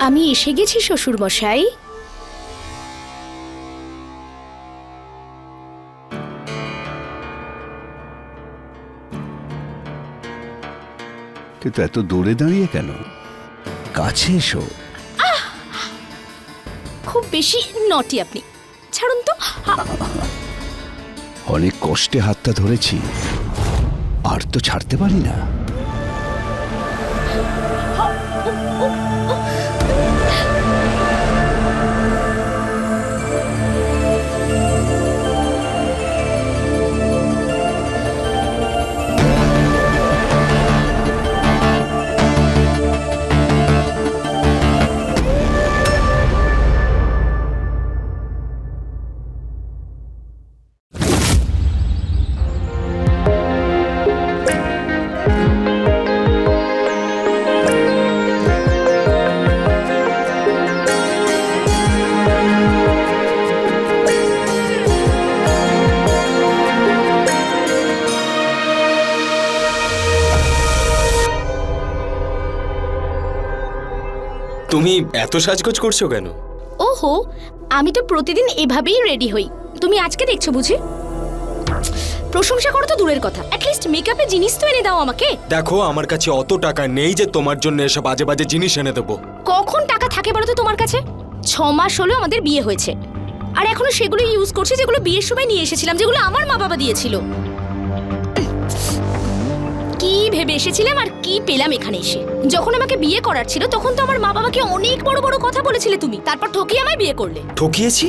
আমি এসে গেছি শ্বশুর মশাই। কিন্তু এত দূরে দাঁড়িয়ে কেন? কাছে এসো। খুব বেশি নটি আপনি, ছাড়ুন তো। অনেক কষ্টে হাতটা ধরেছি, আর তো ছাড়তে পারি না। তুমি এত সাজগোজ করছো কেন? ওহো, আমি তো প্রতিদিন এভাবেই রেডি হই। তুমি আজকে দেখছো বুঝি? প্রশংসা করো তো দূরের কথা, অ্যাটলিস্ট মেকআপের জিনিস তো এনে দাও আমাকে। দেখো, আমার কাছে অত টাকা নেই যে তোমার জন্য এসব বাজে বাজে জিনিস এনে দেবো। কখন টাকা থাকে বলো তো তোমার কাছে? 6 মাস হলো আমাদের বিয়ে হয়েছে, আর এখনো সেগুলো ইউজ করছি যেগুলো বিয়ের সময় নিয়ে এসেছিলাম, যেগুলো আমার মা বাবা দিয়েছিল। কি ভেবে এসেছিলাম আর কি পেলাম এখানে এসে? যখন আমাকে বিয়ে করার ছিল তখন তো আমার মা বাবাকে অনেক বড় বড় কথা বলেছিলে তুমি, তারপর ঠকিয়ে আমায় বিয়ে করলে। ঠকিয়েছি?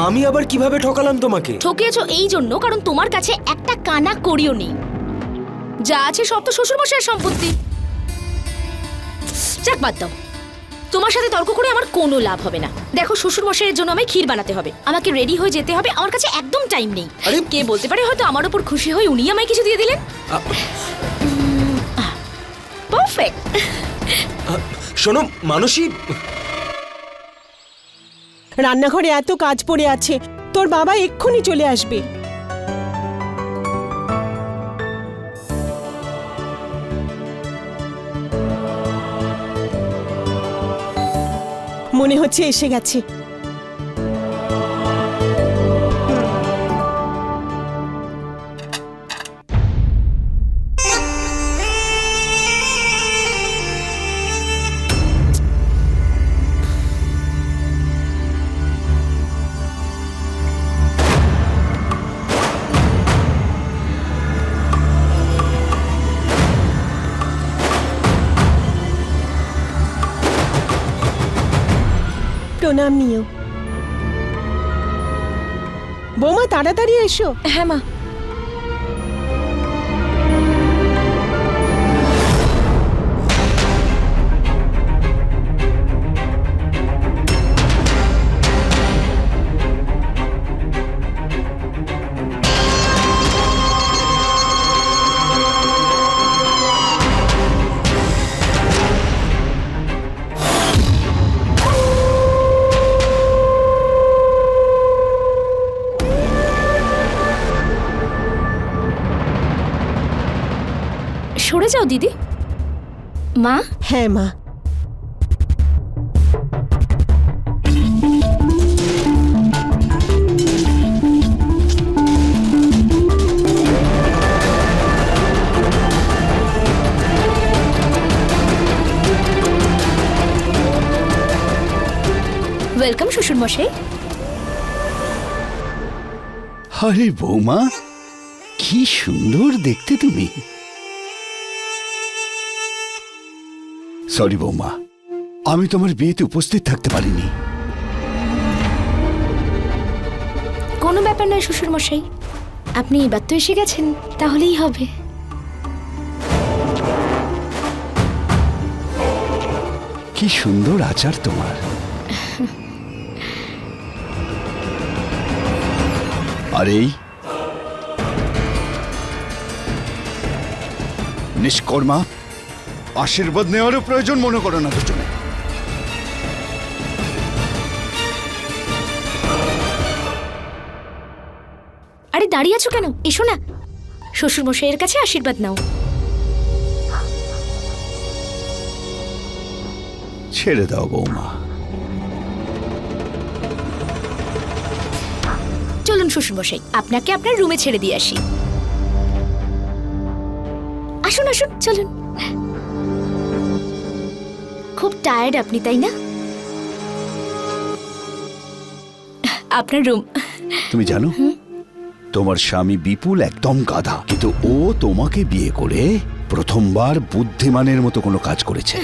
আমি আবার কিভাবে ঠকালাম তোমাকে? ঠকিয়েছো এই জন্য কারণ তোমার কাছে একটা কানা করিও নেই। যা আছে সব তো শ্বশুরমশাইয়ের সম্পত্তি। যাক, বাদ দাও, তোমার সাথে তর্ক করে আমার কোনো লাভ হবে না। দেখো, শ্বশুরমশাইয়ের জন্য আমায় ক্ষীর বানাতে হবে, আমাকে রেডি হয়ে যেতে হবে, আমার কাছে একদম টাইম নেই। আরে, কে বলতে পারে হয়তো আমার উপর খুশি হয়ে উনি আমায় কিছু দিয়ে দিলেন। পারফেক্ট। শোনো মানসী, রান্নাঘরে এত কাজ পড়ে আছে, তোর বাবা এক্ষুনি চলে আসবে। মনে হচ্ছে এসে গেছে। প্রণাম নিও। বৌমা, তাড়াতাড়ি এসো। হ্যাঁ মা। সরে যাও দিদি। মা। হ্যাঁ মা। ওয়েলকাম শ্বশুর মশাই। আরে বৌমা, কি সুন্দর দেখতে তুমি। সরি বৌমা, আমি তোমার বিয়েতে উপস্থিত থাকতে পারিনি। কোনো ব্যাপার নয় শ্বশুর মশাই, আপনি এবার তো এসে গেছেন, তাহলেই হবে। কি সুন্দর আচার তোমার। আর এই নিষ্কর্মা, আশীর্বাদ নেওয়ারও প্রয়োজন মনে করো না দুজনে। আরে দাঁড়িয়ে আছো কেন? এসো না, শ্বশুর মশাইয়ের কাছে আশীর্বাদ নাও। ছেড়ে দাও বৌমা। চলুন শ্বশুরমশাই, আপনাকে আপনার রুমে ছেড়ে দিয়ে আসি। আসুন আসুন, চলুন। খুব টায়ার্ড আপনি, তাই না? আপনার রুম। তুমি জানো তোমার স্বামী বিপুল একদম গাধা, কিন্তু ও তোমাকে বিয়ে করে প্রথমবার বুদ্ধিমানের মতো কোনো কাজ করেছে।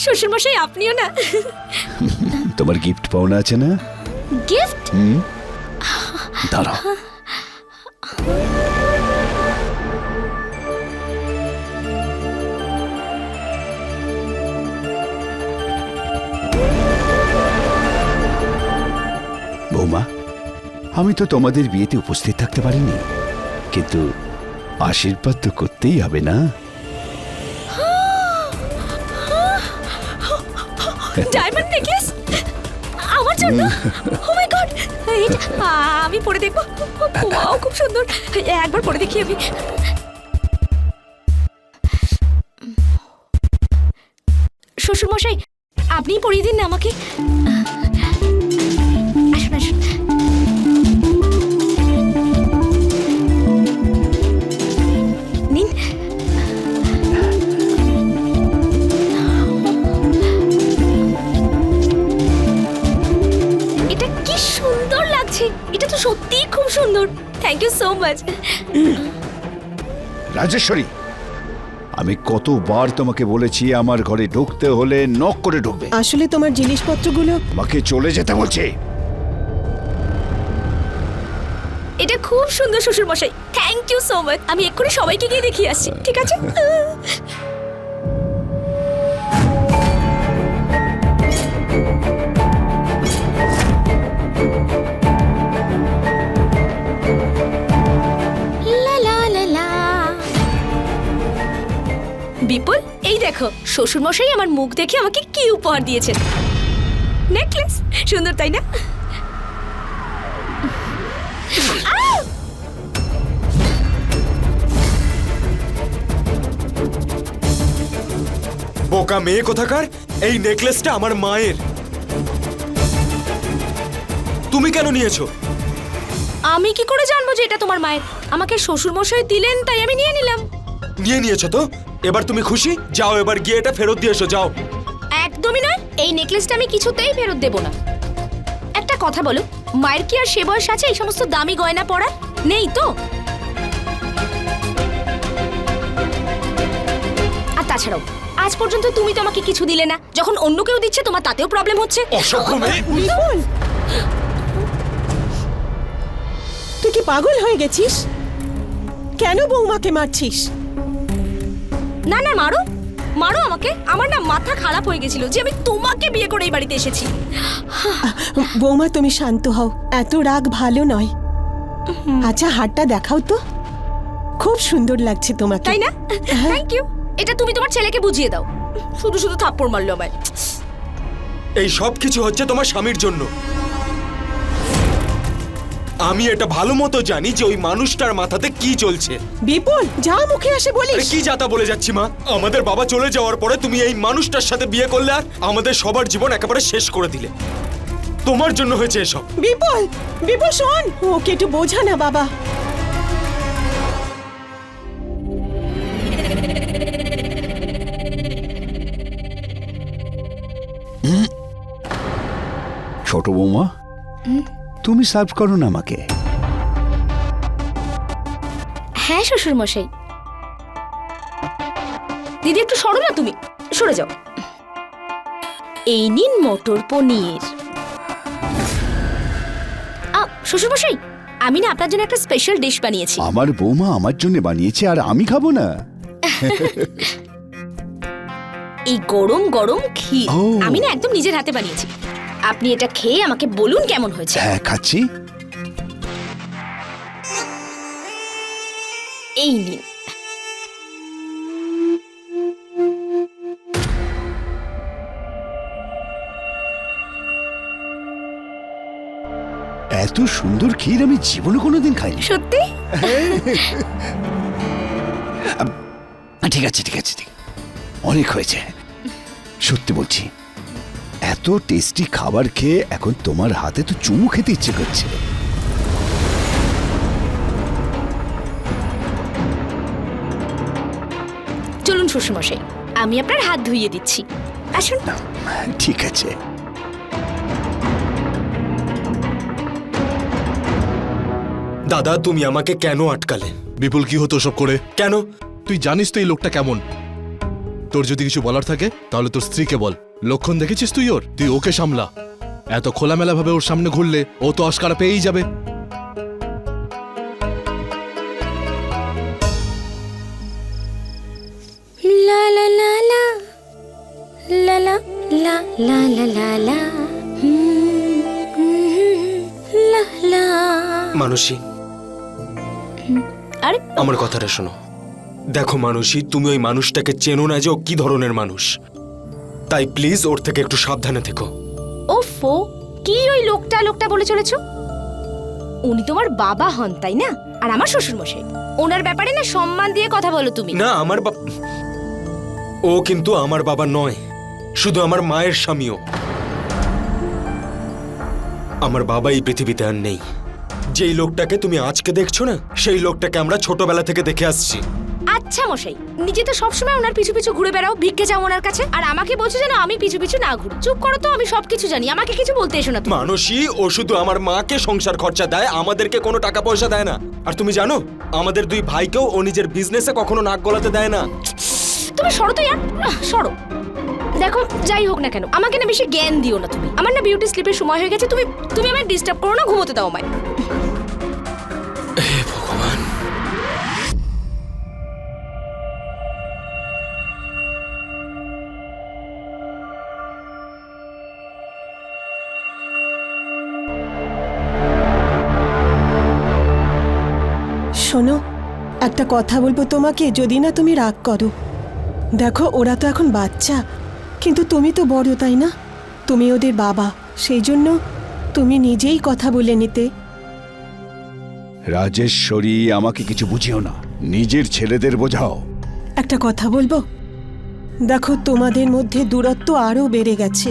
শ্বশুরমশাই আপনিও না। তোমার গিফট পাওনা আছে না? গিফট? দাঁড়াও। বৌমা, আমি তো তোমাদের বিয়েতে উপস্থিত থাকতে পারিনি, কিন্তু আশীর্বাদ তো করতেই হবে না? ডায়মন্ড নেকলেস আমার জন্য? ও মাই গড, এটা আমি পরে দেখবো। ওয়াও, খুব সুন্দর। একবার পরে দেখি আমি। শ্বশুরমশাই, আপনিই পরিয়ে দিন না আমাকে। আসুন আসুন। নিন। এটা কি সুন্দর লাগছে! এটা তো সত্যিই খুব সুন্দর। Thank you so much. Rajeshwari, আমি কতবার তোমাকে বলেছি আমার ঘরে ঢুকতে হলে নক করে ঢুকবে। আসলে তোমার জিনিসপত্রগুলো আমাকে চলে যেতে বলছে। এটা খুব সুন্দর শ্বশুরমশাই, থ্যাংক ইউ সো মাচ। আমি এক্ষুনি সবাইকে গিয়ে দেখিয়ে আসছি, ঠিক আছে? লা লা লা লা। বিপুল, এই দেখো শ্বশুরমশাই আমার মুখ দেখে আমাকে কি উপহার দিয়েছেন। নেকলেস, সুন্দর তাই না? বোকা মেয়ে কোথাকার, এই নেকলেসটা আমার মায়ের। তুমি কেন নিয়েছো? আমি কি করে জানবো যে এটা তোমার মায়ের? আমাকে শ্বশুরমশাই দিলেন, তাই আমি নিয়ে নিলাম। নিয়েছো তো? এবার তুমি খুশি? যাও এবার গিয়ে এটা ফেরত দিয়ে এসো, যাও। একদমই নয়, এই নেকলেসটা আমি কিছুতেই ফেরত দেব না। একটা কথা বলো, মায়ের কি আর সে বয়স আছে এই সমস্ত দামি গয়না পরার? নেই তো। আর তাছাড়াও আজ পর্যন্ত তুমি তো আমাকে কিছু দিলে না, যখন অন্য কেউ দিচ্ছে তোমার তাতেও প্রবলেম হচ্ছে। অসভ্য মেয়ে। বিপুল, তুই কি পাগল হয়ে গেছিস? কেন বৌমাকে মারছিস? না না, মারো মারো আমাকে। আমার না মাথা খারাপ হয়ে গেছিল যে আমি তোমাকে বিয়ে করে এই বাড়িতে এসেছি। বৌমা, তুমি শান্ত হও, এত রাগ ভালো নয়। আচ্ছা, হাতটা দেখাও তো, খুব সুন্দর লাগছে তোমাকে। তাই না? Thank you. এটা তুমি তোমার ছেলেকে বুঝিয়ে দাও। শুধু শুধু থাপ্পড় মারলো আমায়। এই সব কিছু হচ্ছে তোমার স্বামীর জন্য। আমি এটা ভালো মতো জানি যে ওই মানুষটার মাথাতে কি চলছে। বিপুল, যা মুখে আসে আরে বলিস। কি যাতা বলে যাচ্ছি মা? আমাদের বাবা চলে যাওয়ার পরে তুমি এই মানুষটার সাথে বিয়ে করলে আর আমাদের সবার জীবন একেবারে শেষ করে দিলে। তোমার জন্য হয়েছে এসব। বিপুল, বিপুল শোন, ওকে একটু বোঝা না বাবা। ছোট বৌমা, তুমি সার্ভ করো না আমাকে। হ্যাঁ শ্বশুরমশাই। দিদি একটু সরো না, তুমি সরে যাও। এই নিন মটর পনির। শ্বশুরমশাই, আমি না আপনার জন্য একটা স্পেশাল ডিশ বানিয়েছি। আমার বৌমা আমার জন্য বানিয়েছে আর আমি খাবো না? এই গরম গরম ক্ষীর ও। আমি না একদম নিজের হাতে বানিয়েছি। আপনি এটা খেয়ে আমাকে বলুন কেমন হয়েছে। হ্যাঁ, খাচ্ছি। এই নিন। এত সুন্দর ক্ষীর আমি জীবনে কোনোদিন খাইনি। সত্যি? ঠিক আছে, অনেক হয়েছে, সত্যি বলছি। এত টেস্টি খাবার খেয়ে এখন তোমার হাতে তো চুমু খেতে ইচ্ছে করছে। চলুন শ্বশুরমশাই, আমি আপনার হাত ধুইয়ে দিচ্ছি, আসুন। ঠিক আছে। দাদা, তুমি আমাকে কেন আটকালে? বিপুল, কি হতো সব করে? কেন? তুই জানিস তো এই লোকটা কেমন। তোর যদি কিছু বলার থাকে তাহলে তোর স্ত্রীকে বল। লক্ষণ দেখেছিস তুই ওর? তুই ওকে সামলা। এত খোলামেলা ভাবে ওর সামনে ঘুরলে ও তো অস্কার পেয়েই যাবে। লা লা লা লা লা লা লা লা লা লা লা লা লা। মানসী, আরে আমার কথাটা শোনো। দেখো মানসী, তুমি ওই মানুষটাকে চেনো না যে ও কি ধরনের মানুষ, তাই প্লিজ ওর থেকে একটু সাবধানে থেকো। ওফো, কি ওই লোকটা লোকটা বলে চলেছো? উনি তোমার বাবা হন, তাই না? আর আমার শ্বশুর মশাই। ওনার ব্যাপারে না সম্মান দিয়ে কথা বলো তুমি। না, আমার ও কিন্তু আমার বাবা নয়, শুধু আমার মায়ের স্বামীও। আমার বাবা এই পৃথিবীতে আর নেই। যেই লোকটাকে তুমি আজকে দেখছো না, সেই লোকটাকে আমরা ছোটবেলা থেকে দেখে আসছি। আচ্ছা মশাই, নিজে তো সবসময় ওনার পিছু পিছু ঘুরে বেড়াও, ভিক্ষে চাও ওনার কাছে, আর আমাকে বলছো যেন আমি পিছু পিছু না ঘুরি। চুপ করো তো, আমি সবকিছু জানি, আমাকে কিছু বলতে এসো না তুমি। মানসী, ও শুধু আমার মাকে সংসার খরচা দেয়, আমাদেরকে কোনো টাকা পয়সা দেয় না। আর তুমি জানো, আমাদের দুই ভাইকেও ও নিজের বিজনেসে কখনো নাক গলাতে দেয় না। তুমি সরো তো ইয়ার, সরো। দেখো, যাই হোক না কেন, আমাকে না বেশি জ্ঞান দিও না তুমি। আমার না বিউটি স্লিপের সময় হয়ে গেছে, তুমি তুমি আমায় ডিস্টার্ব করো না, ঘুমোতে দাও আমায়। হে ভগবান। শোনো, একটা কথা বলবো তোমাকে, যদি না তুমি রাগ করো। দেখো, ওরা তো এখন বাচ্চা, কিন্তু তুমি তো বড়, তাই না? তুমি ওদের বাবা, সেই জন্য তুমি নিজেই কথা বলে নিতে। রাজেশ্বরী, আমাকে কিছু বুঝিও না, নিজের ছেলেদের বোঝাও। একটা কথা বলবো, দেখো তোমাদের মধ্যে দূরত্ব আরো বেড়ে গেছে।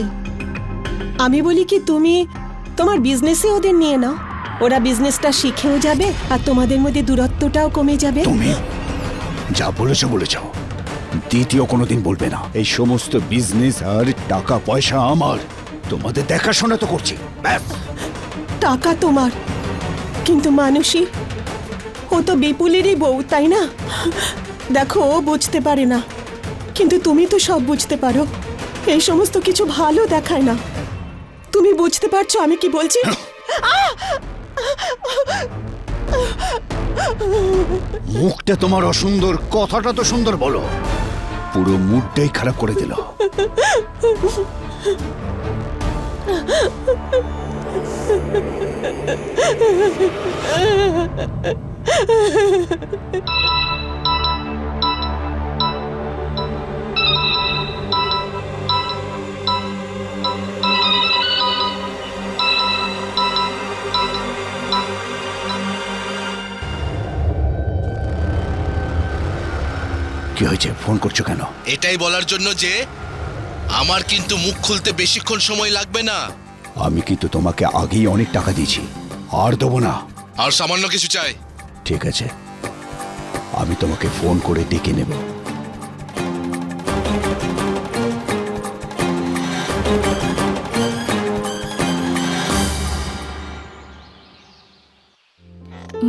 আমি বলি কি, তুমি তোমার বিজনেসে ওদের নিয়ে নাও, ওরা বিজনেসটা শিখেও যাবে আর তোমাদের মধ্যে দূরত্বটাও কমে যাবে। তুমি যা বলেছো বলেছ, দ্বিতীয় কোনোদিন বলবে না। এই সমস্ত বিজনেস আর টাকা পয়সা আমার, তোমাদের দেখাশোনা তো করছি, ব্যাস। টাকা তোমার, কিন্তু মানুষই, ও তো বিপুলেরই বউ, তাই না? দেখো, ও বুঝতে পারে না, কিন্তু তুমি তো সব বুঝতে পারো। এই সমস্ত কিছু ভালো দেখায় না। তুমি বুঝতে পারছো আমি কি বলছি? মুখটা তোমার অসুন্দর, কথাটা তো সুন্দর বলো। পুরো মুডটাই খারাপ করে দিল। কি হয়েছে, ফোন করছো কেন? এটাই বলার জন্য যে আমার কিন্তু মুখ খুলতে বেশিক্ষণ সময় লাগবে না। আমি কিন্তু তোমাকে আগেই অনেক টাকা দিয়েছি, আর দেবো না। আর সামান্য কিছু চাই। ঠিক আছে, আমি তোমাকে ফোন করে ডেকে নেব।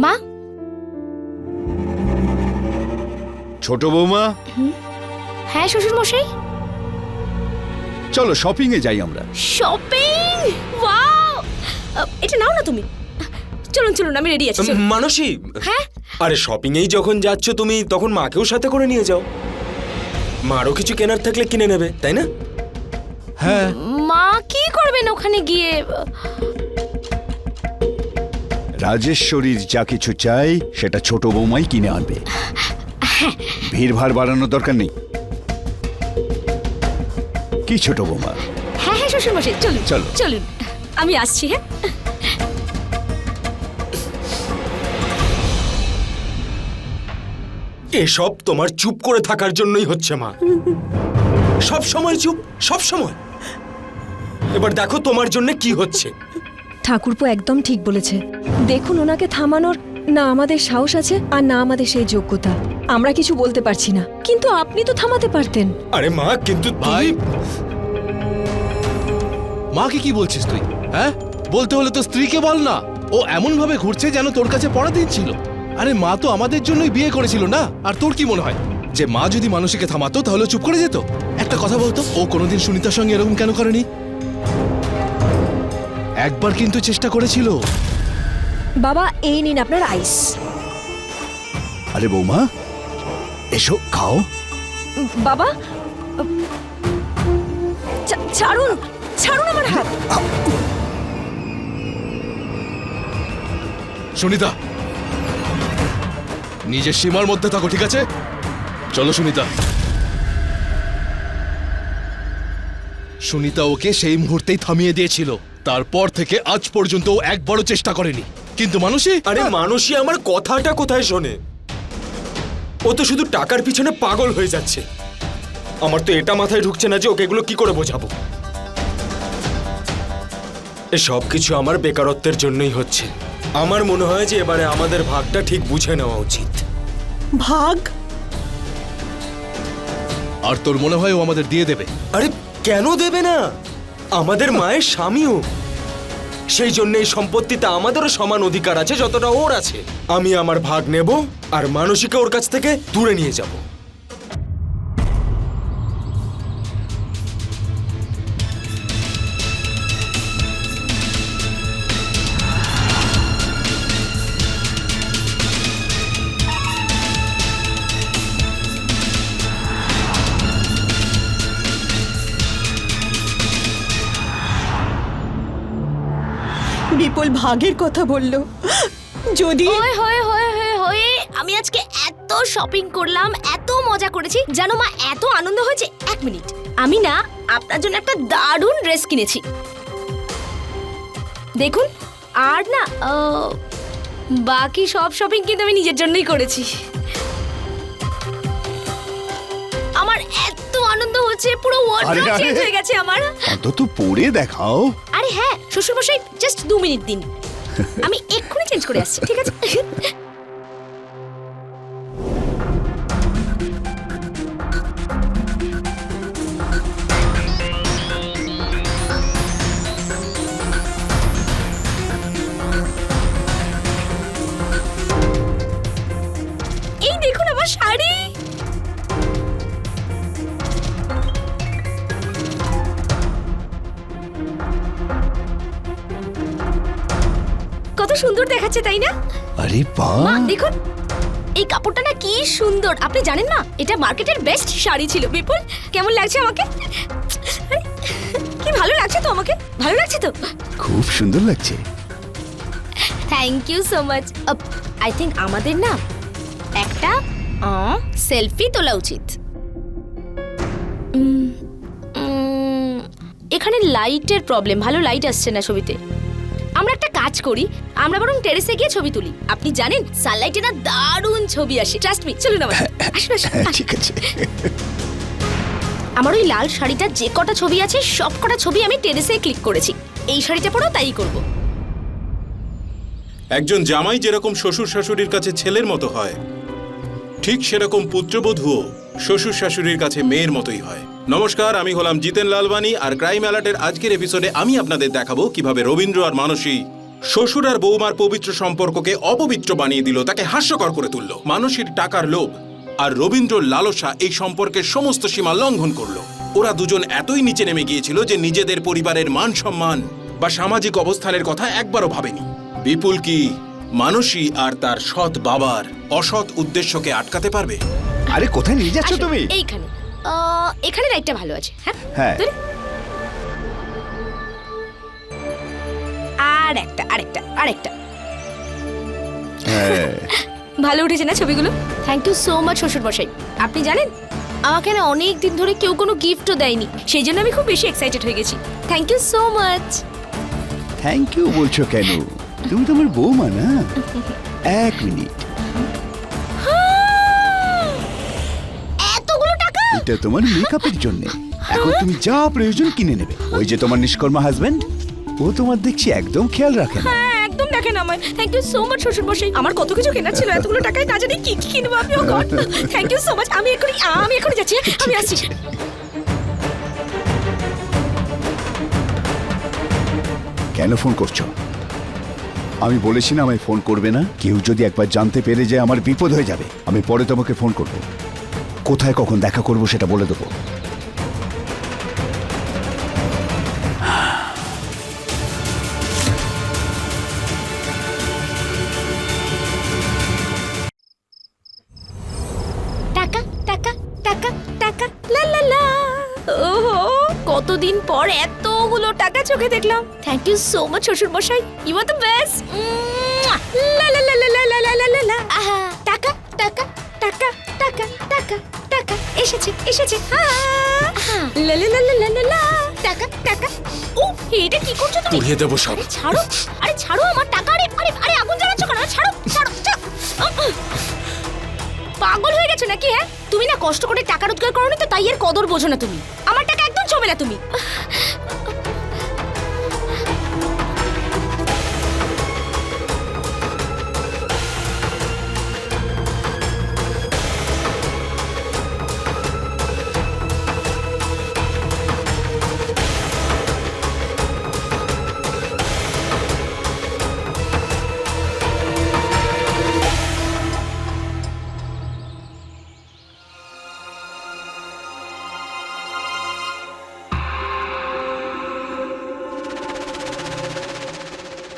মা, ছোট বৌমা, হ্যাঁ শ্বশুর মশাই। চলো শপিং এ যাই আমরা। Shopping, wow! এটা নাও না তুমি। চলুন চলুন, আমি রেডি আছি, চলুন। মানসী, হ্যাঁ, আরে শপিং এই যখন যাচ্ছ তুমি, তখন মাকেও সাথে করে নিয়ে যাও। মারও কিছু কেনার থাকলে কিনে নেবে, তাই না? হ্যাঁ, মা কি করবেন ওখানে গিয়ে? রাজেশ্বরীর যা কিছু চাই সেটা ছোট বৌমাই কিনে আনবে। ভিড় ভাড় বাড়ানোর দরকার নেই, কি ছোট বৌমা? হ্যাঁ হ্যাঁ শ্বশুর মশাই, চলুন চলো। চলুন, আমি আসছি। হ্যাঁ, এসব তোমার চুপ করে থাকার জন্যই হচ্ছে মা। সব সময় চুপ, সব সময়। এবার দেখো তোমার জন্য কি হচ্ছে। ঠাকুরপো একদম ঠিক বলেছে। দেখুন, ওনাকে থামানোর না আমাদের সাহস আছে আর না আমাদের সেই যোগ্যতা। আমরা কিছু বলতে পারছি না, কিন্তু আপনি তো থামাতে পারতেন। আরে মা, কিন্তু ভাই, মাকে কি বলছিস তুই? হ্যাঁ, বলতে হলে তো স্ত্রীকে বল না। ও এমন ভাবে ঘুরছে যেন তোর কাছে পড়া দিন ছিল। আরে মা তো আমাদের জন্যই বিয়ে করেছিল না? আর তোর কি মনে হয় যে মা যদি মানুষকে থামাতো তাহলে চুপ করে যেত? একটা কথা বলতো, ও কোনোদিন সুনিতার সঙ্গে এরকম কেন করেনি? একবার কিন্তু চেষ্টা করেছিল। বাবা, এই নিন আপনার আইস। আরে বৌমা, এসো খাও। বাবা, ছাড়ুন, ছাড়ুন আমার হাত। সুনিতা, নিজের সীমার মধ্যে থাকো, ঠিক আছে? চলো সুনিতা। সুনিতা ওকে সেই মুহূর্তেই থামিয়ে দিয়েছিল। তারপর থেকে আজ পর্যন্ত ও একবারও চেষ্টা করেনি। কিন্তু মানুষই, আরে মানুষই আমার কথাটা কোথায় শোনে? ও তো শুধু টাকার পিছনে পাগল হয়ে যাচ্ছে। আমার তো এটা মাথায় ঢুকছে না যে ওকে এগুলো কি করে বোঝাবো। এ সব কিছু আমার বেকারত্বের জন্যই হচ্ছে। আমার মনে হয় যে এবারে আমাদের ভাগটা ঠিক বুঝে নেওয়া উচিত। ভাগ? আর তোর মনে হয় ও আমাদের দিয়ে দেবে? আরে কেন দেবে না? আমাদের মায়ের স্বামীও। সেই জন্য এই সম্পত্তিতে আমাদেরও সমান অধিকার আছে যতটা ওর আছে। আমি আমার ভাগ নেব আর মানসিকে ওর কাছ থেকে দূরে নিয়ে যাব। বিপুল ভাগের কথা বলল। যদি হয়ে হয়ে হয়ে হয়ে হয়ে আমি আজকে এত শপিং করলাম, এত মজা করেছি, জানো মা, এত আনন্দ হয়েছে। এক মিনিট, আমি না আপনার জন্য একটা দারুণ ড্রেস কিনেছি, দেখুন। আর না বাকি সব শপিং কিন্তু আমি নিজের জন্যই করেছি। আমার এত আনন্দ হচ্ছে, পুরো ওয়ার্ডরোব চেঞ্জ হয়ে গেছে আমার। অন্তত পরে দেখাও। আরে হ্যাঁ, শ্বশুরমশাই জাস্ট 2 মিনিট দিন, আমি এক্ষুনি চেঞ্জ করে আসছি, ঠিক আছে? এই দেখুন আমার শাড়ি। কত সুন্দর দেখাচ্ছে, তাই না? আরে বাহ, মা দেখুন, এই কাপড়টা না কি সুন্দর। আপনি জানেন না, এটা মার্কেটের বেস্ট শাড়ি ছিল। বিপুল, কেমন লাগছে আমাকে? আরে, কি ভালো লাগছে তো আমাকে? ভালো লাগছে তো? খুব সুন্দর লাগছে। Thank you so much. I think আমাদের না একটা সেলফি তোলা উচিত। এখানে লাইটের প্রবলেম, ভালো লাইট আসছে না ছবিতে। আমরা একটা কাজ করি, আমরা বরং টেরেসে গিয়ে ছবি তুলি। আপনি জানেন সানলাইটে না দারুণ ছবি আসে। ট্রাস্ট মি, চলুন আমার সাথে। আসুন আসুন। হ্যাঁ, ঠিক আছে। আমার ওই লাল শাড়িটার যে কটা ছবি আছে সব কটা ছবি আমি টেরেসে ক্লিক করেছি। এই শাড়িটা পরেও তাই করব। একজন জামাই যেরকম শ্বশুর শাশুড়ির কাছে ছেলের মতো হয়, ঠিক সেরকম পুত্রবধূও শ্বশুর শাশুড়ির কাছে মেয়ের মতোই হয়। নমস্কার, আমি হলাম জিতেন লালবানি, আর ক্রাইম অ্যালার্টের আজকের এপিসোডে আমি আপনাদের দেখাবো কিভাবে রবীন্দ্র আর মানসী শ্বশুর আর বৌমার পবিত্র সম্পর্ককে অপবিত্র বানিয়ে দিল, তাকে হাস্যকর করে তুলল। মানসীর টাকার লোভ আর রবীন্দ্রর লালসা এই সম্পর্কের সমস্ত সীমা লঙ্ঘন করলো। ওরা দুজন এতই নিচে নেমে গিয়েছিল যে নিজেদের পরিবারের মান সম্মান বা সামাজিক অবস্থানের কথা একবারও ভাবেনি। বিপুল কি মানসী আর তার সৎ বাবার অসৎ উদ্দেশ্যকে আটকাতে পারবে? আরে কোথায় নিয়ে যাচ্ছ আসুন, তুমি? এইখানে এখানে লাইটটা ভালো আছে। হ্যাঁ হ্যাঁ। ধরে। আরেকটা আরেকটা আরেকটা হ্যাঁ। ভালো উঠেছে না ছবিগুলো? থ্যাংক ইউ সো মাচ শ্বশুরমশাই। আপনি জানেন আমাকে না অনেক দিন ধরে কেউ কোনো গিফটও দেয়নি, সেই জন্য আমি খুব বেশি এক্সাইটেড হয়ে গেছি। Thank you so much. Thank you বলছো কেন? তুমি তো আমার বৌমা না। এক মিনিট। এতগুলো টাকা? এটা তোমার মেকআপের জন্য। এখন তুমি যা প্রয়োজন কিনে নেবে। ওই যে তোমার নিষ্কর্মা হাজবেন্ড, ও তোমার দেখছি একদম খেয়াল রাখে না। হ্যাঁ একদম দেখেন আমায়। থ্যাংক ইউ সো মাচ শ্বশুর মশাই। আমার কত কিছু কেনার ছিল, এতগুলো টাকায় না জানি কি কি কিনবো আমি। Oh God, thank you so much. আমি এখনই যাচ্ছি, আমি আসছি। কেন ফোন করছো? আমি বলেছি না আমায় ফোন করবে না। কেউ যদি একবার জানতে পেরে যায় আমার বিপদ হয়ে যাবে। আমি পরে তোমাকে ফোন করব। কোথায় কখন দেখা করব সেটা বলে দেবো। টাকা টাকা টাকা টাকা লা লা লা। ওহো, কতদিন পর এতগুলো টাকা চোখে দেখলাম। থ্যাংক ইউ সো মাচ শ্বশুর মশাই, ইউ আর দ্য বেস্ট। লা লা লা লা লা লা লা লা লা। আহা, টাকা টাকা টাকা টাকা টাকা টাকা এসেছে এসেছে। লা লা লা লা লা লা লা। টাকা টাকা। ও, এটা কি করছো তুমি? পুড়িয়ে দেবো সব। আরে ছাড়ো, আরে ছাড়ো আমার টাকা। আরে আরে আরে আগুন জ্বালাচ্ছ কেন? ছাড়ো ছাড়ো ছাড়ো। পাগল হয়ে গেছো নাকি? হ্যাঁ, তুমি না কষ্ট করে টাকা রোজগার করো না, তো তাই এর কদর বোঝো না তুমি। আমার টাকা একদম ছবে না তুমি।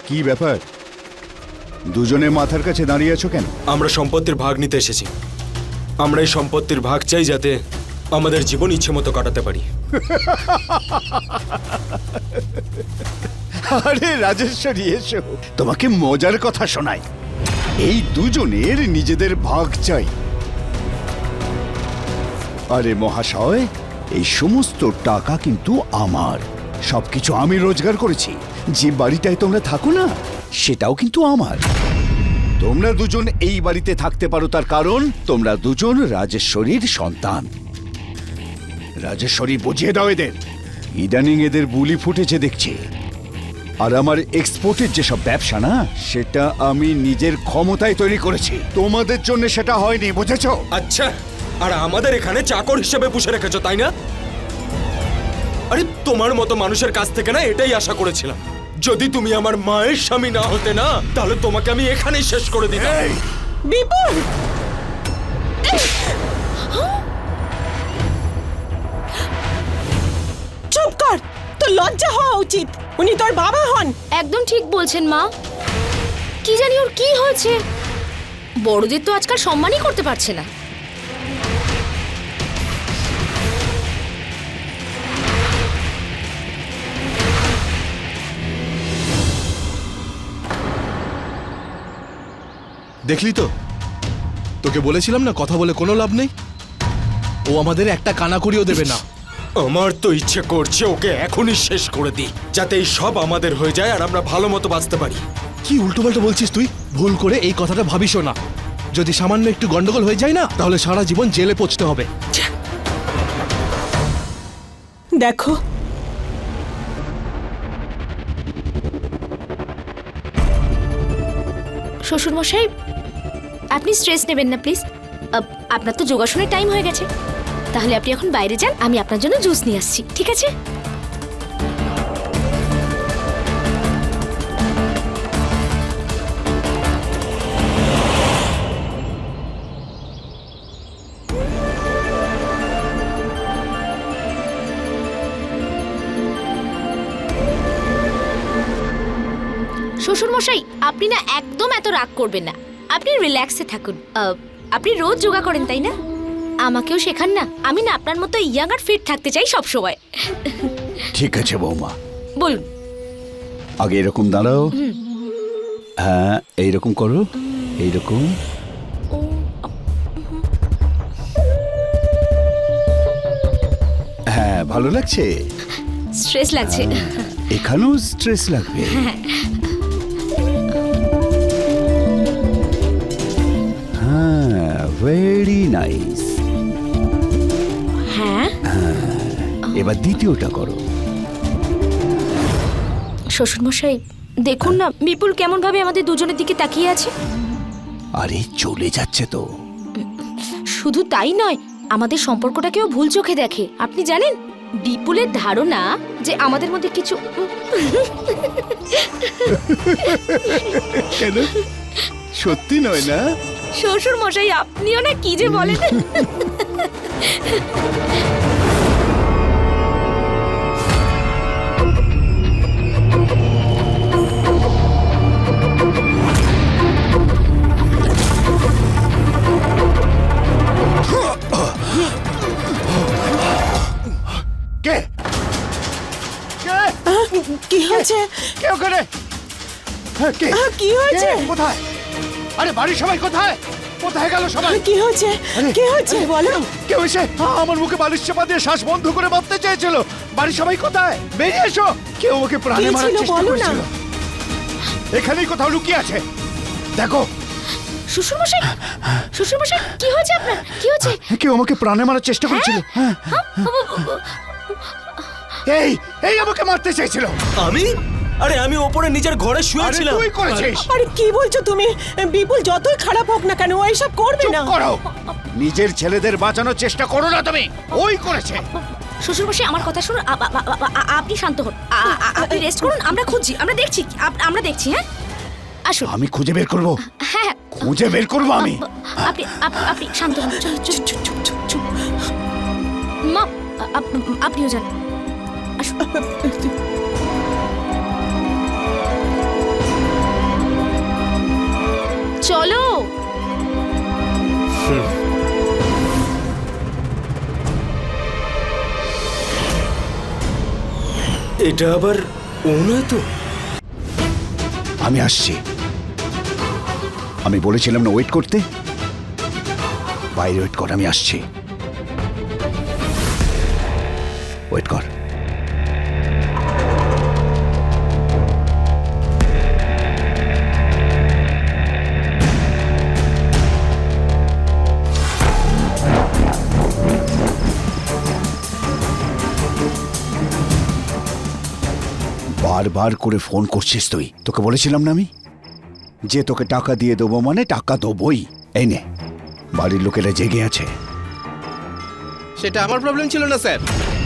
কি ব্যাপার? দুজনে মাথার কাছে দাঁড়িয়ে আছো কেন? আমরা সম্পত্তির ভাগ নিতে এসেছি। আমরা এই সম্পত্তির ভাগ চাই, যাতে আমাদের জীবন ইচ্ছে মতো কাটাতে পারি। আরে রাজেশ্বরী, এসো, তোমাকে মজার কথা শোনাই। এই দুজনের নিজেদের ভাগ চাই। আরে মহাশয়, এই সমস্ত টাকা কিন্তু আমার। সবকিছু আমি রোজগার করেছি। যে বাড়িটায় তোমরা থাকো না, সেটাও কিন্তু আমার। তোমরা দুজন এই বাড়িতে থাকতে পারো তার কারণ তোমরা দুজন রাজেশ্বরীর সন্তান। রাজেশ্বরী, বুঝিয়ে দাও এদের। ইদানিং এদের বুলি ফুটেছে দেখছি। আর আমার এক্সপোর্টের যেসব ব্যবসা না, সেটা আমি নিজের ক্ষমতায় তৈরি করেছি। তোমাদের জন্য সেটা হয়নি, বুঝেছো? আচ্ছা, আর আমাদের এখানে চাকর হিসেবে পুষে রেখেছো, তাই না? আরে তোমার মতো মানুষের কাছ থেকে না এটাই আশা করেছিলাম। যদি তুমি আমার মায়ের স্বামী না হতে না, তাহলে তোমাকে আমি এখানেই শেষ করে দিতাম। বিপুল, চুপ কর। তোর লজ্জা হওয়া উচিত। উনি তোর বাবা হন। একদম ঠিক বলছেন মা। কি জানি ওর কি হয়েছে, বড়দের তো আজকাল সম্মানই করতে পারছে না। দেখলি তো, তোকে বলেছিলাম না কথা বলে কোনো লাভ নেই। ও আমাদের একটা কানা করিও দেবে না। আমার তো ইচ্ছে করছে ওকে এখনই শেষ করে দিই, যাতে এই সব আমাদের হয়ে যায় আর আমরা ভালো মতো বাঁচতে পারি। কি উল্টোপাল্টা বলছিস তুই? ভুল করে এই কথাটা ভাবিসও না। যদি সামান্য একটু গন্ডগোল হয়ে যায় না, তাহলে সারা জীবন জেলে পচতে হবে। দেখো, শ্বশুর মশাই, আপনি স্ট্রেস নেবেন না প্লিজ। আপনার তো যোগাসনের টাইম হয়ে গেছে। তাহলে আপনি এখন বাইরে যান, আমি আপনার জন্য জুস নিয়ে আসছি, ঠিক আছে? শ্বশুর মশাই, আপনি না একদম এত রাগ করবেন না। আপনি রিল্যাক্সে থাকুন। আপনি রোজ যোগা করেন তাই না? আমাকেও শেখান না। আমি না আপনার মতো ইয়াং আর ফিট থাকতে চাই সব সময়। ঠিক আছে বৌমা, বলুন। আগে এরকম দাঁড়াও। হ্যাঁ, এইরকম করো, এইরকম। হ্যাঁ, ভালো লাগছে? স্ট্রেস লাগছে। এখানেও স্ট্রেস লাগবে। হ্যাঁ, ভেরি নাইস। এবার দ্বিতীয়টা করো। শ্বশুরমশাই দেখুন না বিপুল কেমন ভাবে আমাদের দুজনের দিকে তাকিয়ে আছে। আরে চলে যাচ্ছে তো। শুধু তাই নয়, আমাদের সম্পর্কটাকেও ভুল চোখে দেখে। আপনি জানেন, বিপুলের ধারণা যে আমাদের মধ্যে কিছু কেন, সত্যি নয় না? শ্বশুর মশাই আপনিও না কি যে বলেন। কে কে কি হয়েছে? কে ওখানে? হ্যাঁ, কে? কি হয়েছে? কে? কোথায়? আরে বাড়ির সবাই কোথায়? কোথায় গেল সবাই? কি হয়েছে? কি হয়েছে বলো? কেউ এসে আমার মুখে বালিশ চাপা দিয়ে শ্বাস বন্ধ করে মারতে চেয়েছিল। বাড়ির সবাই কোথায়? বেরিয়ে এসো। কেউ ওকে প্রাণে কি মারার ছিল চেষ্টা বলো না। করেছিল। এখানেই কোথাও লুকিয়ে আছে, দেখো। শ্বশুর মশাই, শ্বশুর মশাই কি হয়েছে আপনার? কি হয়েছে? কেউ আমাকে প্রাণে মারার চেষ্টা করেছিল। হ্যাঁ, এই এই আমাকে মারতে চাইছিল। আমি? আরে আমি ওপরে নিজের ঘরে আরে শুয়েছিলাম। তুই করেছিস। আরে কি বলছো তুমি? বিপুল যতই খারাপ হোক না কেন ও এসব করবে চুপ না। করো। নিজের ছেলেদের বাঁচানোর চেষ্টা করো না তুমি। ওই করেছে। শ্বশুর মশাই আমার কথা শুনুন, আপনি শান্ত হন, আপনি রেস্ট করুন, আমরা খুঁজছি, আমরা দেখছি, আমরা দেখছি। হ্যাঁ আসুন। আমি খুঁজে বের করব। হ্যাঁ খুঁজে বের করব আমি। আপনি শান্ত হন। চুপ চুপ চুপ চুপ চুপ। মা আপনিও যান, আসুন। চলো। এটা আবার ও নয় তো? আমি আসছি। আমি বলেছিলাম না ওয়েট করতে। বাইরে ওয়েট কর, আমি আসছি। ওয়েট কর। বারবার করে ফোন করছিস তুই। তোকে বলেছিলাম না আমি যে তোকে টাকা দিয়ে দেবো, মানে টাকা দেবই। এই নে, বাড়ির লোকেরা জেগে আছে। সেটা আমার প্রবলেম ছিল না স্যার।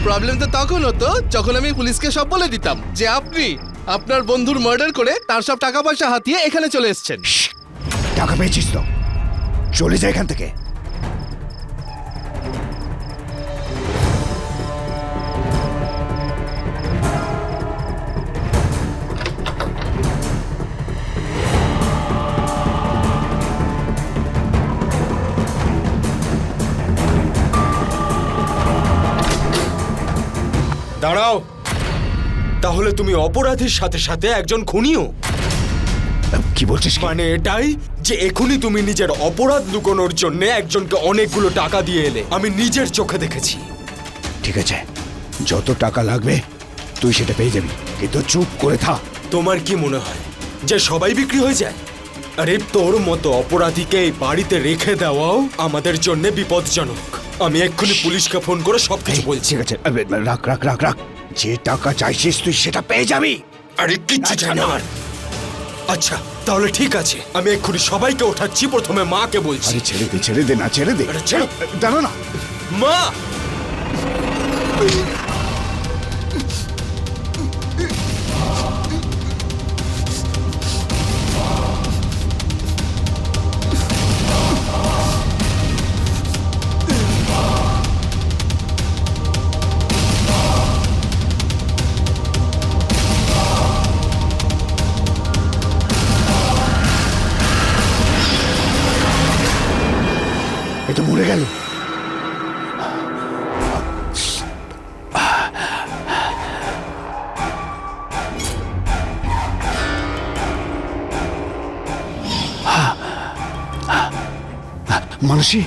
প্রবলেম তো তখন হতো যখন আমি পুলিশকে সব বলে দিতাম যে আপনি আপনার বন্ধুর মার্ডার করে তার সব টাকা পয়সা হাতিয়ে এখানে চলে এসেছেন। শ্শ্, টাকা পেয়েছিস তো? চলে যা এখান থেকে। দাঁড়াও। তাহলে তুমি অপরাধীর সাথে সাথে একজন খুনিও? কি বলছিস? মানে এটাই যে এখনই তুমি নিজের অপরাধ লুকোনোর জন্য একজনকে অনেকগুলো টাকা দিয়ে এলে। আমি নিজের চোখে দেখেছি। ঠিক আছে, যত টাকা লাগবে তুই সেটা পেয়ে যাবি, কিন্তু চুপ করে থাক। তোমার কি মনে হয় যে সবাই বিক্রি হয়ে যায়? আরে তোর মতো অপরাধীকে এই বাড়িতে রেখে দেওয়াও আমাদের জন্য বিপজ্জনক। আমি এক্ষুনি পুলিশকে ফোন করে সবকিছু বলছি। ঠিক আছে, রাখ রাখ রাখ রাখ। যে টাকা চাইছিস তুই সেটা পেয়ে যাবি। আরে কিচ্ছু চাই না আমার। আচ্ছা তাহলে ঠিক আছে, আমি এক্ষুনি সবাইকে ওঠাচ্ছি। প্রথমে মাকে বলছি। আরে ছেড়ে দে না, ছেড়ে দে। আরে ছেড়ে। জানো না, মা! এ তো মরে গেল। মানসী,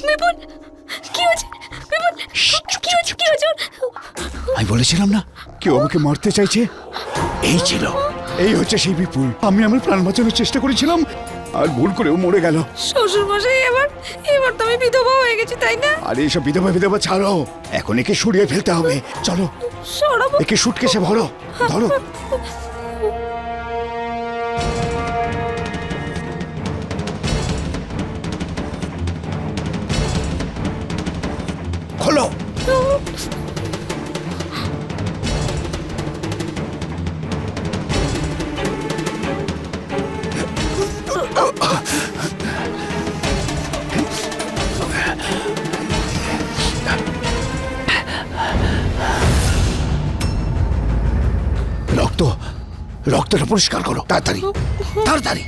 বিপুল কি হয়েছে? বিপুল কি হয়েছে? কি হয়েছে? আমি বলেছিলাম না কেউ আমাকে মারতে চাইছে। এই ছিল এই হচ্ছে সেই বিপুল। আমি আমার প্রাণ বাঁচানোর চেষ্টা করেছিলাম আর ভুল করেও মরে গেল। শ্বশুর মশাই, এবার তো আমি বিধবা হয়ে গেছি, তাই না? আরে এসব বিধবা বিধবা ছাড়ো, এখন একে সরিয়ে ফেলতে হবে। চলো সরাবো। একে সুটকেসে ভরো, ধরো। খোলো। রক্তটা পরিষ্কার করো, তাড়াতাড়ি তাড়াতাড়ি।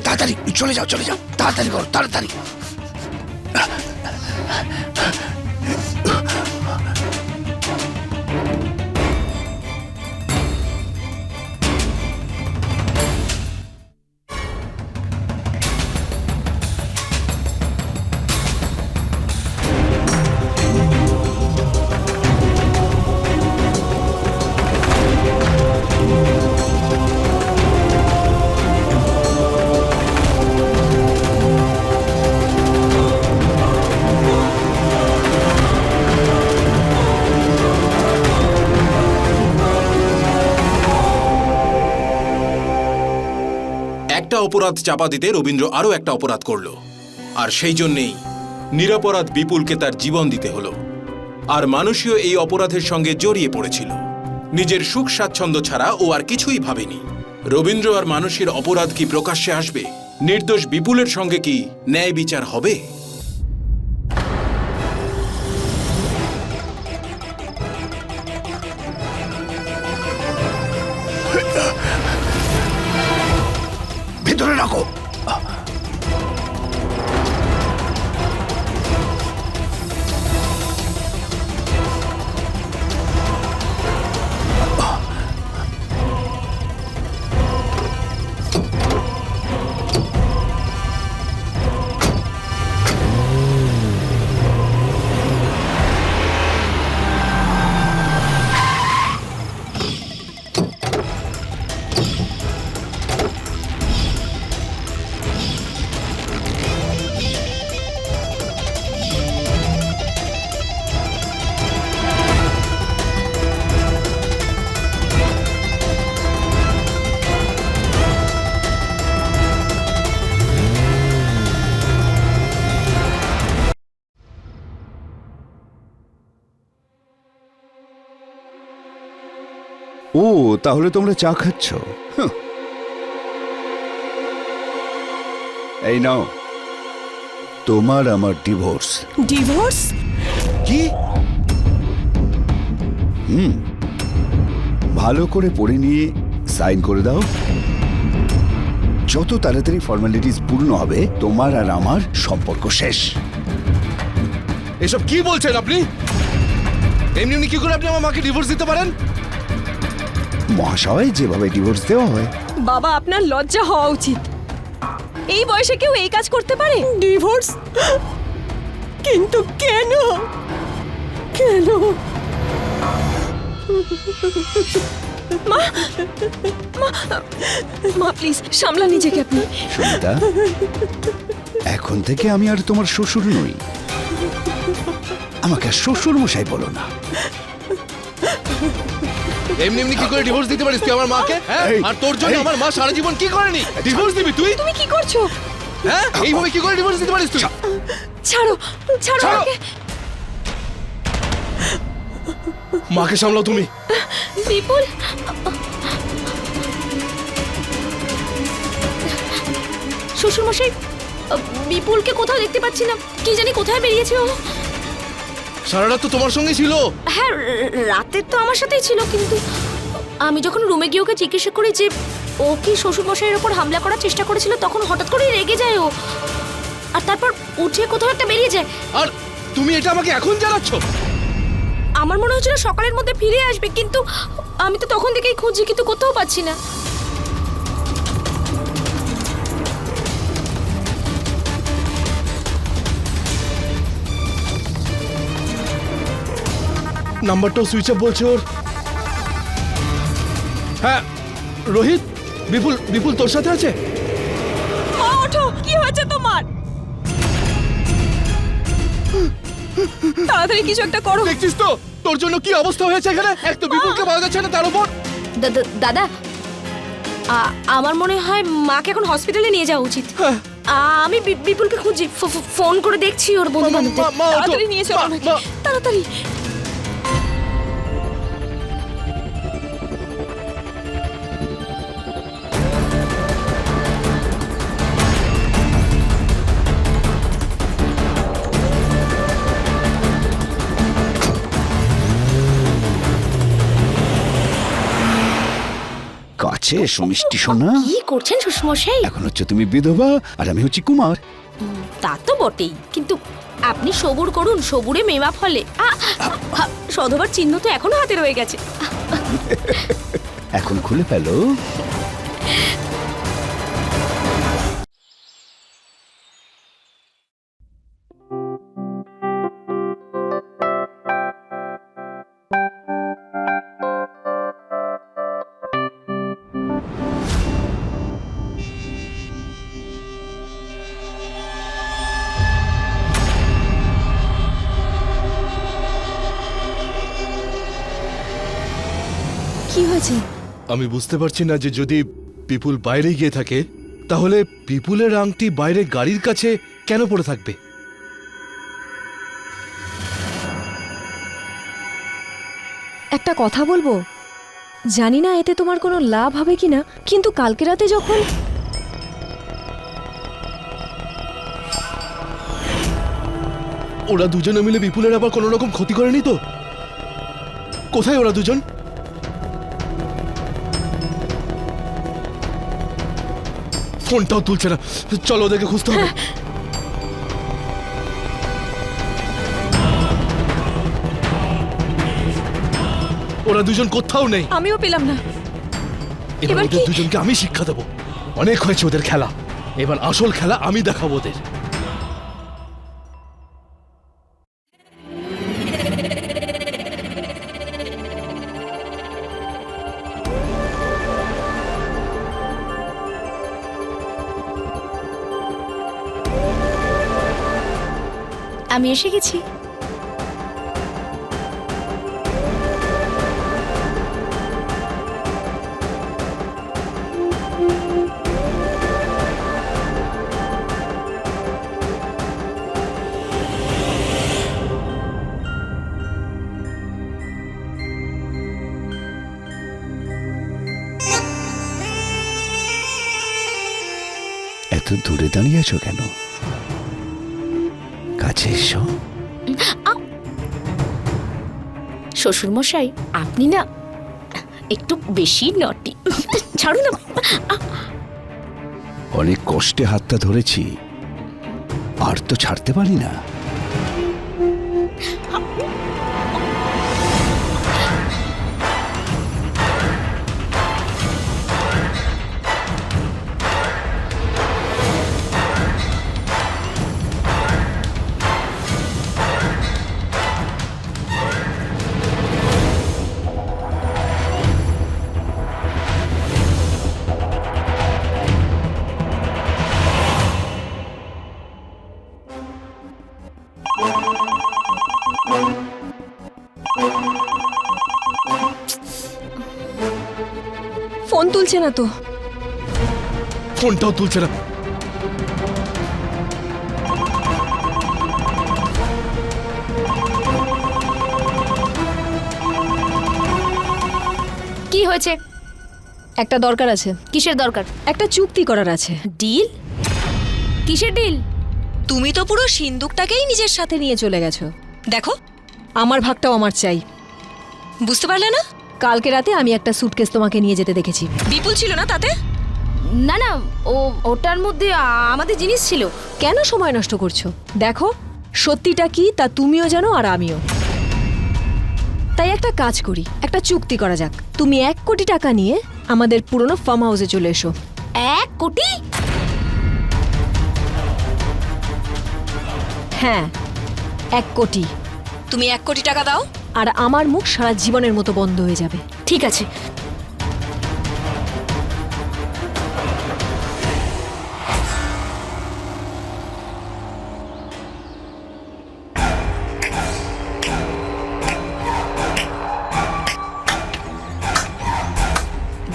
তাড়াতাড়ি চলে যাও, চলে যাও, তাড়াতাড়ি করো, তাড়াতাড়ি। একটা অপরাধ চাপা দিতে রবীন্দ্র আরো একটা অপরাধ করল, আর সেই জন্যেই নিরপরাধ বিপুলকে তার জীবন দিতে হলো। আর মানুষীয় এই অপরাধের সঙ্গে জড়িয়ে পড়েছিল। নিজের সুখ স্বাচ্ছন্দ্য ছাড়া ও আর কিছুই ভাবেনি। রবীন্দ্র আর মানুষের অপরাধ কি প্রকাশ্যে আসবে? নির্দোষ বিপুলের সঙ্গে কি ন্যায় বিচার হবে? ভেতরে রাখো। ও, তাহলে তোমরা চা খাচ্ছ? হাহ। এই নাও তোমার আমার ডিভোর্স। ডিভোর্স? কি? ভালো করে পড়ে নিয়ে সাইন করে দাও। যত তাড়াতাড়ি ফর্মালিটিস পূর্ণ হবে তোমার আর আমার সম্পর্ক শেষ। এসব কি বলছেন আপনি? এমনি এমনি কি করে আপনি আমার মাকে ডিভোর্স দিতে পারেন? মহাশয়, যেভাবে ডিভোর্স দেওয়া হয়। বাবা, আপনার লজ্জা হওয়া উচিত। এই বয়সে কেউ এই কাজ করতে পারে? ডিভোর্স? কিন্তু কেন? কেন? মা, মা, মা প্লিজ সামলা নিজেকে আপনি। সুমিতা, এখন থেকে আমি আর তোমার শ্বশুর নই। আমাকে শ্বশুর মশাই বলো না। এমনি এমনি কি করে ডিভোর্স দিতে পারিস তুই আমার মাকে? হ্যাঁ? এই, আর তোর জন্য এই। আমার মা সারা জীবন কি করেনি? ডিভোর্স দিবি তুই? তুমি কি করছো? হ্যাঁ, এইভাবে কি করে ডিভোর্স দিতে পারিস তুই? ছাড়ো, ছাড়ো ছাড়ো। আমাকে। মাকে সামলাও তুমি। বিপুল, শ্বশুর মশাই, বিপুলকে কোথাও দেখতে পাচ্ছি না। কি জানি কোথায় বেরিয়েছে ও। সারা রাত তো তোমার সঙ্গে ছিল। হ্যাঁ, রাতে তো আমার সাথেই ছিল, কিন্তু আমি যখন রুমে গিয়ে ওকে জিজ্ঞাসা করি যে ও কি শ্বশুরমশাইয়ের ওপর হামলা করার চেষ্টা করেছিল, তখন হঠাৎ করেই রেগে যায় ও, আর তারপর উঠে কোথাও একটা বেরিয়ে যায়। আর তুমি এটা আমাকে এখন জানাচ্ছ? আমার মনে হচ্ছিল সকালের মধ্যে ফিরে আসবে, কিন্তু আমি তো তখন থেকেই খুঁজছি, কিন্তু কোথাও পাচ্ছি না। নাম্বারটাও সুইচ অফ বলছে ওর। হ্যাঁ রোহিত, বিপুল বিপুল তোর সাথে আছে? মা ওঠো, কি হয়েছে তোমার? তাড়াতাড়ি কিছু একটা করো। দেখছিস তো তোর জন্য কি অবস্থা হয়েছে এখানে? এক তো বিপুলকে পাওয়া যাচ্ছে না, তার উপর দাদা, আমার মনে হয় মাকে এখন হসপিটালে নিয়ে যাওয়া উচিত। আমি বিপুলকে খুঁজছি, ফোন করে দেখছি ওর বন্ধু বান্ধবদের। মা, ওঠো। তাড়াতাড়ি নিয়ে চলো আমাকে, মা। তাড়াতাড়ি। কাছে এসো মিষ্টি সোনা। কি করছেন শ্বশুরমশাই? এখন হচ্ছে তুমি বিধবা আর আমি হচ্ছি কুমার। তা তো বটেই, কিন্তু আপনি সবুর করুন, সবুরে মেওয়া ফলে। সধবার চিহ্ন তো এখনো হাতে রয়ে গেছে। এখন খুলে ফেলো। কি হয়েছে? আমি বুঝতে পারছি না যে যদি বিপুল বাইরে গিয়ে থাকে তাহলে বিপুলের আংটি বাইরে গাড়ির কাছে কেন পড়ে থাকবে? একটা কথা বলবো, জানি না এতে তোমার কোনো লাভ হবে কিনা, কিন্তু কালকে রাতে যখন ওরা দুজনে মিলে বিপুলের আবার কোনো রকম ক্ষতি করেনি তো? কোথায় ওরা দুজন? ফোনটাও তুলছে না, চলো ওদেরকে খুঁজতে হবে। ওরা দুজন কোথাও নেই। আমিও পেলাম না। এবার এবার ওদের কি? দুজনকে আমি শিক্ষা দেবো। অনেক হয়েছে ওদের খেলা, এবার আসল খেলা আমি দেখাবো ওদের। আমি এসে গেছি। এত দূরে দাঁড়িয়ে আছো কেন? কাছে এসো। শ্বশুরমশাই, আপনি না একটু বেশি নটি। ছাড়ুন না। অনেক কষ্টে হাতটা ধরেছি, আর তো ছাড়তে পারি না। ফোন তুলছে না তো। ফোনটাও তুলছে না। কি হয়েছে? একটা দরকার আছে। কিসের দরকার? একটা চুক্তি করার আছে। ডিল? কিসের ডিল? তুমি তো পুরো সিন্দুকটাকেই নিজের সাথে নিয়ে চলে গেছো। দেখো, আমার ভাগটাও আমার চাই, বুঝতে পারলে না? কালকে রাতে আমি একটা সুটকেস তোমাকে নিয়ে যেতে দেখেছি। বিপুল ছিল না তাতে? না না, ওটার মধ্যে আমাদের জিনিস ছিল। কেন সময় নষ্ট করছো? দেখো সত্যিটা কি তা তুমিও জানো আর আমিও। তাই একটা কাজ করি, একটা চুক্তি করা যাক। তুমি 1 কোটি টাকা নিয়ে আমাদের পুরনো ফার্ম হাউসে চলে এসো। 1 কোটি? হ্যাঁ 1 কোটি। তুমি 1 কোটি টাকা দাও আর আমার মুখ সারা জীবনের মতো বন্ধ হয়ে যাবে। ঠিক আছে।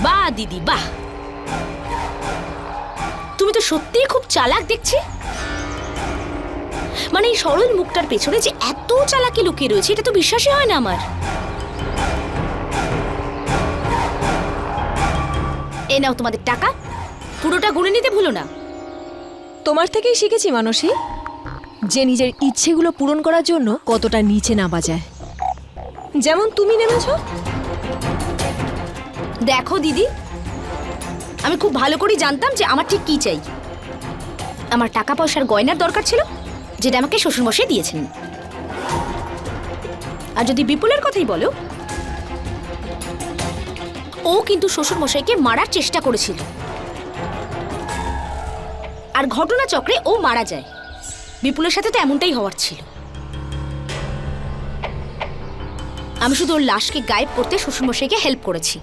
বাহ দিদি বাহ, তুমি তো সত্যিই খুব চালাক দেখছি। মানে এই সরল মুখটার পেছনে যে এত চালাকি লুকিয়ে রয়েছে এটা তো বিশ্বাসই হয় না আমার। এই নাও তোমাদের টাকা, পুরোটা গুনে নিতে ভুলো না। তোমার থেকেই শিখেছি মানসী, যে নিজের ইচ্ছেগুলো পূরণ করার জন্য কতটা নিচে নামা যায়। যেমন তুমি নেমেছো। দেখো দিদি, আমি খুব ভালো করে জানতাম যে আমার ঠিক কি চাই। আমার টাকা পয়সার গয়নার দরকার ছিল, যেটা আমাকে শ্বশুরমশাই দিয়েছেন। আর যদি বিপুলের কথাই বলো, ও কিন্তু শ্বশুরমশাইকে মারার চেষ্টা করেছিল, আর ঘটনাচক্রে ও মারা যায়। বিপুলের সাথে তো এমনটাই হওয়ার ছিল। আমি শুধু ওর লাশকে গায়েব করতে শ্বশুরমশাইকে হেল্প করেছি।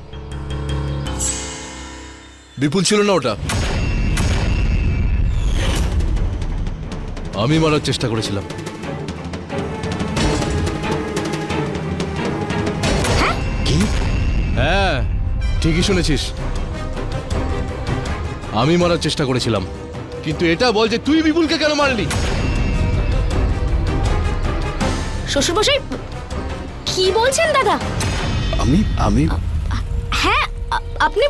বিপুল ছিল না ওটা, আমি মারার চেষ্টা করেছিলাম। কি? হ্যাঁ ঠিকই শুনেছিস, আমি মারার চেষ্টা করেছিলাম। কিন্তু এটা বল যে তুই বিপুলকে কেন মারলি? শ্বশুরমশাই কি বলছেন দাদা? আমি হ্যাঁ, আপনি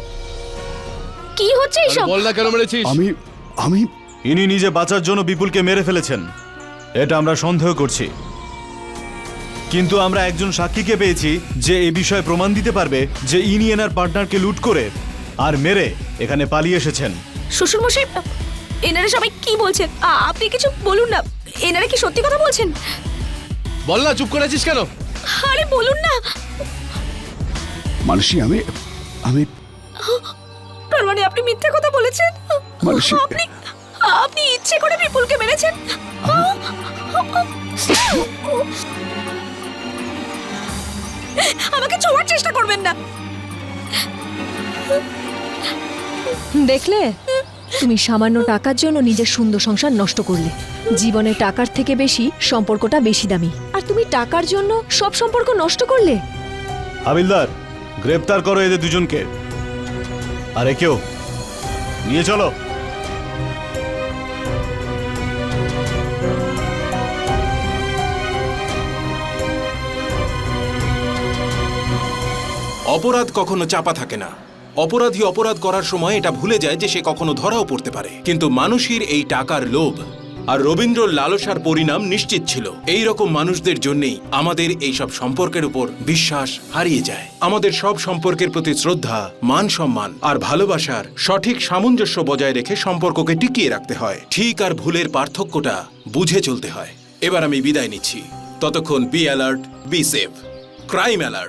কি হচ্ছে আরে এইসব? বল না কেন মেরেছিস? আমি ইনি নিজে বাঁচার জন্য বিপুলকে মেরে ফেলেছেন, এটা আমরা সন্দেহ করছি। কিন্তু আমরা একজন সাক্ষীকে পেয়েছি যে এই বিষয়ে প্রমাণ দিতে পারবে যে ইনি এনার পার্টনারকে লুট করে আর মেরে এখানে পালিয়ে এসেছেন। শ্বশুরমশাই, এনারা সবাই কি বলছেন? আপনি কিছু বলুন না। এনারা কি সত্যি কথা বলছেন? বল না, চুপ করে আছিস কেন? আরে বলুন না। মানসী, আমি তার মানে আপনি মিথ্যে কথা বলেছেন? মানসী, আপনি ইচ্ছে করে বিপুলকে মেরেছেন? আমাকে ছোঁয়ার চেষ্টা করবেন না। দেখলে, তুমি সামান্য টাকার জন্য নিজের সুন্দর সংসার নষ্ট করলে। জীবনে টাকার থেকে বেশি সম্পর্কটা বেশি দামি, আর তুমি টাকার জন্য সব সম্পর্ক নষ্ট করলে। হাবিলদার, গ্রেপ্তার করো এদের দুজনকে। আর একেও নিয়ে চলো। অপরাধ কখনো চাপা থাকে না। অপরাধী অপরাধ করার সময় এটা ভুলে যায় যে সে কখনো ধরাও পড়তে পারে। কিন্তু মানুষের এই টাকার লোভ আর রবীন্দ্রর লালসার পরিণাম নিশ্চিত ছিল। এই রকম মানুষদের জন্যই আমাদের এইসব সম্পর্কের উপর বিশ্বাস হারিয়ে যায়। আমাদের সব সম্পর্কের প্রতি শ্রদ্ধা, মান সম্মান আর ভালোবাসার সঠিক সামঞ্জস্য বজায় রেখে সম্পর্ককে টিকিয়ে রাখতে হয়। ঠিক আর ভুলের পার্থক্যটা বুঝে চলতে হয়। এবার আমি বিদায় নিচ্ছি। ততক্ষণ be alert, be safe. Crime alert.